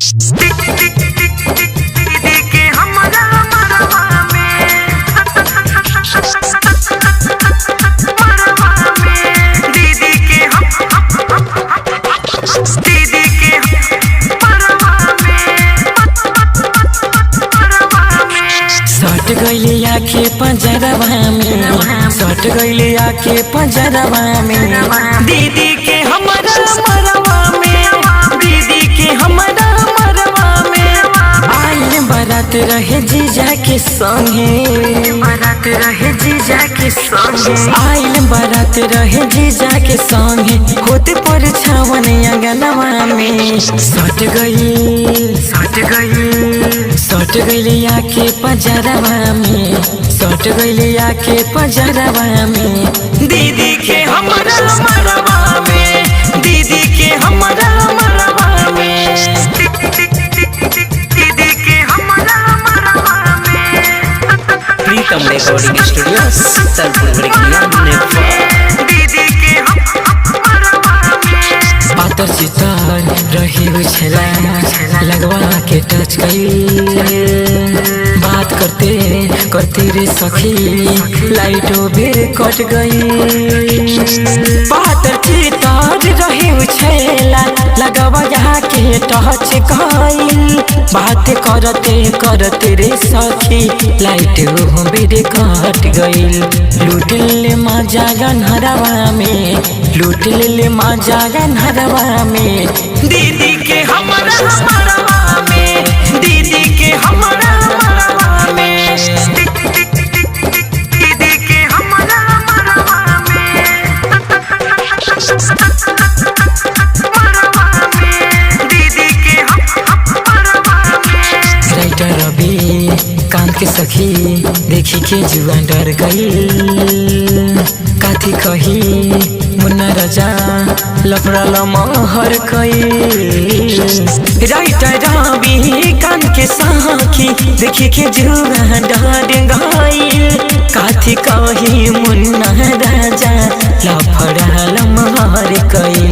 सट गईले आके पंजरवा में, सट गईले आके पंजरवा में, दीदी के हमारा मरवा में, दीदी के हमारा मरवा में। आइल बारात रहे जीजा के संगे, बारात रहे जीजा के संगे, आइल बारात रहे जीजा के संगे, होते पर छावन अंगनवा में। सट गई, सट गई, सट गईले आके पंजरवा में, सट गईले आके पंजरवा में, दीदी के हमारा मरवा में, दीदी के हमारा मरवा में, दीदी के हमारा मरवा में। प्रीतम रिकॉर्डिंग स्टूडियो शीतलपुर दीदी के मरवा में। पातर चितर रही छला, लगवा के टच कई, बात करते करते रे सखी लाइटो भी कट गई। पातर चितर रही छला, लगवा यहाँ के टच कई, बात करते करते रे सखी लाइट भी कट गई। लूट ले मजा गनहरवा में, लूट ले मजा गनहरवा में, दीदी के हमारा मरवा में, दीदी के हमारा मरवा में, दीदी के हमारा मरवा में, मरवा में, दीदी के मरवा में। राइटर रवि कान के सखी देखी के जुआ डर गई, काथी कही मुन्ना राजा लफड़ा लमहर कई। राइटर रवि कान के सखी देखी के जुआ डर गई, काथी कही मुन्ना राजा लफड़ा लमहर कई।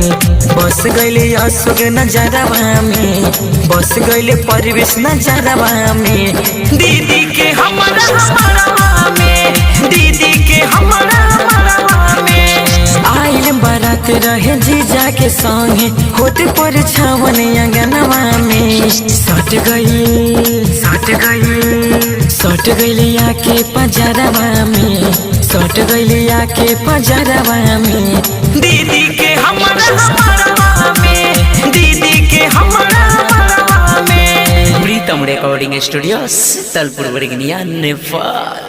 बस गईले अशोक नजरवा में, बस गईले परिवेश नजरवा में, दीदी के हमारा मरवा में, दीदी के हमारा मरवा में। आइल बारात रहे जीजा के संगे, होते पर छावन अंगनवा में। सट गई, सट गई, सट गईले आके पंजरवा में, सट गईले आके पंजरवा में, दीदी के हमारा मरवा में, दीदी के हमारा मरवा में। प्रीतम रिकॉर्डिंग स्टूडियो शीतलपुर नेपाल।